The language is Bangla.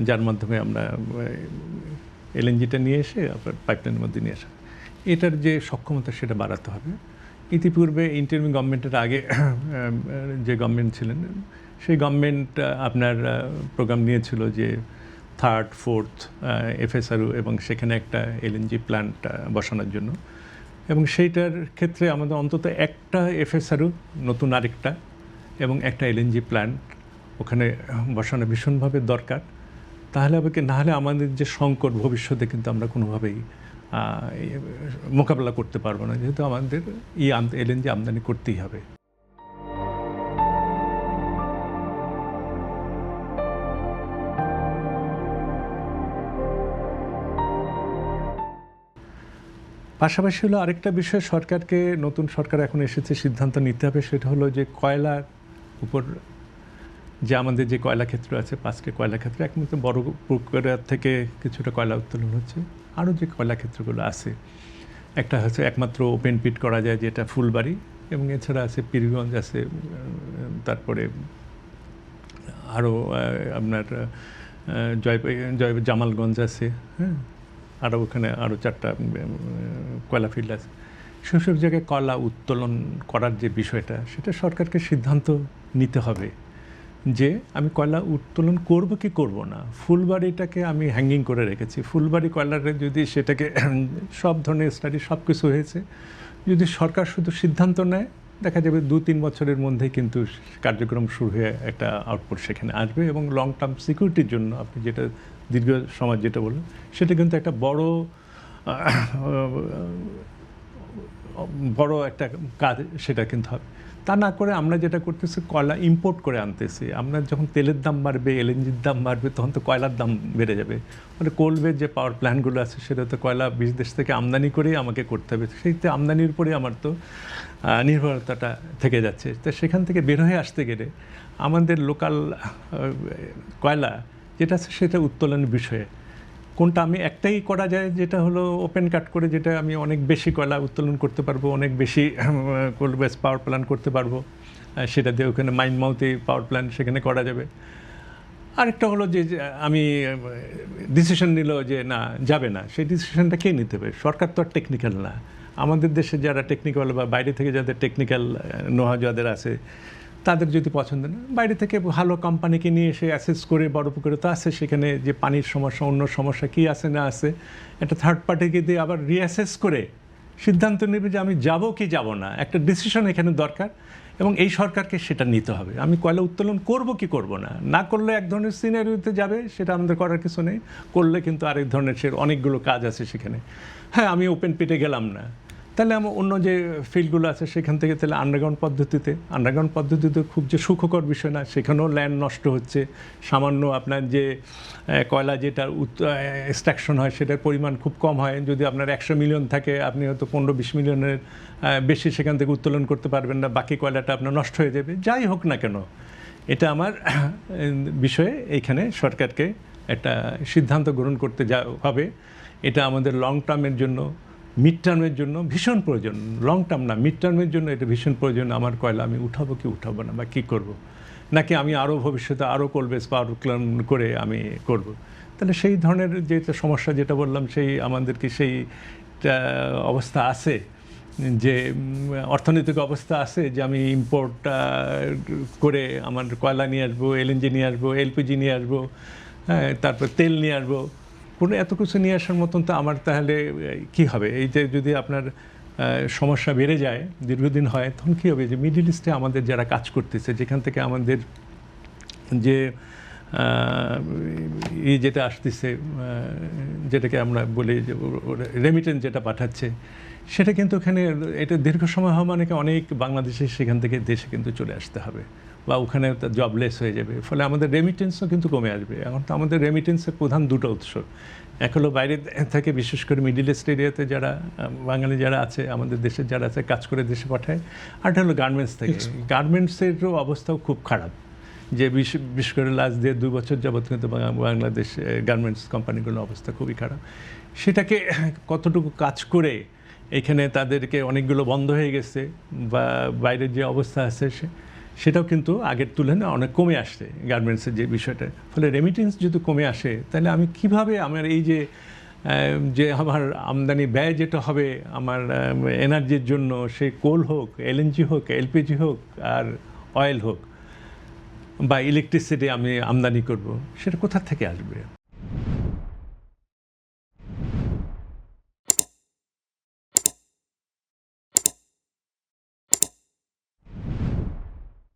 যার মাধ্যমে আমরা এলএনজিটা নিয়ে এসে আপনার পাইপলাইনের মধ্যে নিয়ে আসা, এটার যে সক্ষমতা সেটা বাড়াতে হবে। ইতিপূর্বে ইন্টারিম গভর্নমেন্টের আগে যে গভর্নমেন্ট ছিলেন সেই গভর্নমেন্ট আপনার প্রোগ্রাম নিয়েছিল যে 3rd 4th FSRU এবং সেখানে একটা এলএনজি প্ল্যান্ট বসানোর জন্য, এবং সেইটার ক্ষেত্রে আমাদের অন্তত একটা FSRU নতুন আরেকটা এবং একটা এলএনজি প্ল্যান্ট ওখানে বসানো ভীষণভাবে দরকার। তাহলে হবে কি, নাহলে আমাদের যে সংকট ভবিষ্যতে কিন্তু আমরা কোনোভাবেই মোকাবেলা করতে পারবো না, যেহেতু আমাদের এলএনজি আমদানি করতেই হবে। পাশাপাশি হলো আরেকটা বিষয়, সরকারকে, নতুন সরকার এখন এসেছে, সিদ্ধান্ত নিতে হবে, সেটা হলো যে কয়লার উপর যে আমাদের যে কয়লা ক্ষেত্র আছে, 5টি কয়লা ক্ষেত্র, একমাত্র বড় পুকুরিয়া থেকে কিছুটা কয়লা উত্তোলন হচ্ছে, আরও যে কয়লা ক্ষেত্রগুলো আছে, একটা হচ্ছে একমাত্র ওপেন পিট করা যায় যেটা ফুলবাড়ি, এবং এছাড়া আছে পীরগঞ্জ আছে, তারপরে আরও আপনার জামালগঞ্জ আছে, হ্যাঁ, আরও ওখানে আরও 4টা কয়লা ফিল্ড আছে। সেসব জায়গায় কয়লা উত্তোলন করার যে বিষয়টা, সেটা সরকারকে সিদ্ধান্ত নিতে হবে যে আমি কয়লা উত্তোলন করব কি করব না। ফুলবাড়িটাকে আমি হ্যাঙ্গিং করে রেখেছি, ফুলবাড়ি কয়লারে যদি সেটাকে সব ধরনের স্টাডি সব কিছু হয়েছে, যদি সরকার শুধু সিদ্ধান্ত নেয়, দেখা যাবে 2-3 বছরের মধ্যেই কিন্তু কার্যক্রম শুরু হয়ে একটা আউটপুট সেখানে আসবে, এবং লং টার্ম সিকিউরিটির জন্য আপনি যেটা দীর্ঘ সময় যেটা বললেন, সেটা কিন্তু একটা বড় একটা কাজ সেটা কিন্তু হবে। তা না করে আমরা যেটা করতেছি, কয়লা ইম্পোর্ট করে আনতেছি। আমরা যখন তেলের দাম বাড়বে, এলএনজির দাম বাড়বে, তখন তো কয়লার দাম বেড়ে যাবে। মানে কোলবের যে পাওয়ার প্ল্যান্টগুলো আছে, সেটা তো কয়লা বিদেশ থেকে আমদানি করেই আমাকে করতে হবে। সেইতে আমদানির উপরেই আমার তো নির্ভরতাটা থেকে যাচ্ছে। তো সেখান থেকে বের হয়ে আসতে গেলে আমাদের লোকাল কয়লা যেটা আছে সেটা উত্তোলনের বিষয়ে কোনটা আমি একটাই করা যায়, যেটা হলো ওপেন কাট করে, যেটা আমি অনেক বেশি কয়লা উত্তোলন করতে পারবো, অনেক বেশি কোল বেস পাওয়ার প্ল্যান্ট করতে পারবো, সেটা দিয়ে ওখানে মাইনমাউথে পাওয়ার প্ল্যান্ট সেখানে করা যাবে। আরেকটা হলো যে আমি ডিসিশন নিল যে না, যাবে না, সেই ডিসিশনটা কে নিতে হবে? সরকার তো আর টেকনিক্যাল না। আমাদের দেশে যারা টেকনিক্যাল বা বাইরে থেকে যাদের টেকনিক্যাল নোহা যাদের আছে, তাদের যদি পছন্দ না, বাইরে থেকে ভালো কোম্পানিকে নিয়ে এসে অ্যাসেস করে, বড় পুকুরে তো আছে সেখানে যে পানির সমস্যা, অন্য সমস্যা কী আছে না আছে, একটা থার্ড পার্টিকে দিয়ে আবার রিঅ্যাসেস করে সিদ্ধান্ত নেবে যে আমি যাব কি যাব না। একটা ডিসিশন এখানে দরকার, এবং এই সরকারকে সেটা নিতে হবে। আমি কয়লা উত্তোলন করব কি করব না, না করলে এক ধরনের সিনারিওতে যাবে, সেটা আমাদের করার কিছু নেই। করলে কিন্তু আরেক ধরনের সে অনেকগুলো কাজ আছে সেখানে। হ্যাঁ, আমি ওপেন পিটে গেলাম না, তাহলে আমার অন্য যে ফিল্ডগুলো আছে সেখান থেকে তাহলে আন্ডারগ্রাউন্ড পদ্ধতিতে খুব যে সুখকর বিষয় না, সেখানেও ল্যান্ড নষ্ট হচ্ছে। সামান্য আপনার যে কয়লা যেটা এক্সট্রাকশন হয় সেটার পরিমাণ খুব কম হয়। যদি আপনার 100 মিলিয়ন থাকে, আপনি হয়তো 15-20 মিলিয়নের বেশি সেখান থেকে উত্তোলন করতে পারবেন না, বাকি কয়লাটা আপনার নষ্ট হয়ে যাবে। যাই হোক না কেন, এটা আমার বিষয়ে এইখানে সরকারকে একটা সিদ্ধান্ত গ্রহণ করতে হবে। এটা আমাদের লং টার্মের জন্য, মিড টার্মের জন্য ভীষণ প্রয়োজন। লং টার্ম না, মিড টার্মের জন্য এটা ভীষণ প্রয়োজন। আমার কয়লা আমি উঠাবো কি উঠাবো না, বা কী করব, নাকি আমি আরও ভবিষ্যতে আরও কোলবেস পাওয়ার প্ল্যান্ট করে আমি করব। তাহলে সেই ধরনের যে সমস্যা যেটা বললাম, সেই আমাদেরকে সেই অবস্থা আছে, যে অর্থনৈতিক অবস্থা আছে যে আমি ইম্পোর্ট করে আমার কয়লা নিয়ে আসবো, এলএনজি নিয়ে আসবো, এলপিজি নিয়ে আসবো, হ্যাঁ, তারপর তেল নিয়ে আসবো। কোনো এত কিছু নিয়ে আসার মতন তো আমার তাহলে কী হবে? এই যে যদি আপনার সমস্যা বেড়ে যায়, দীর্ঘদিন হয়, তখন কী হবে? যে মিডল ইস্টে আমাদের যারা কাজ করতেছে, যেখান থেকে আমাদের যে যেটা আসতেছে, যেটাকে আমরা বলি যে রেমিটেন্স যেটা পাঠাচ্ছে, সেটা কিন্তু ওখানে এটা দীর্ঘ সময় হওয়া মানে অনেক বাংলাদেশে সেখান থেকে দেশে কিন্তু চলে আসতে হবে, বা ওখানে জবলেস হয়ে যাবে। ফলে আমাদের রেমিটেন্সও কিন্তু কমে আসবে। এখন তো আমাদের রেমিটেন্সের প্রধান দুটো উৎস, এক হলো বাইরে থেকে, বিশেষ করে মিডল ইস্ট এরিয়াতে যারা বাঙালি যারা আছে, আমাদের দেশের যারা আছে, কাজ করে দেশে পাঠায়। আরটা হলো গার্মেন্টস থেকে। গার্মেন্টসেরও অবস্থাও খুব খারাপ, যে বিশেষ করে লাস্ট 2 বছর যাবৎ কিন্তু বাংলাদেশ গার্মেন্টস কোম্পানিগুলোর অবস্থা খুবই খারাপ। সেটাকে কতটুকু কাজ করে এখানে তাদেরকে অনেকগুলো বন্ধ হয়ে গেছে, বা বাইরের যে অবস্থা আছে সেটাও কিন্তু আগের তুলনায় অনেক কমে আসছে গার্মেন্টসের যে বিষয়টা। ফলে রেমিটেন্স যদি কমে আসে তাহলে আমি কিভাবে আমার এই যে আমার আমদানি ব্যয় যেটা হবে আমার এনার্জির জন্য, সে কোল হোক, এলএনজি হোক, এলপিজি হোক আর অয়েল হোক বা ইলেকট্রিসিটি আমি আমদানি করব, সেটা কোথা থেকে আসবে?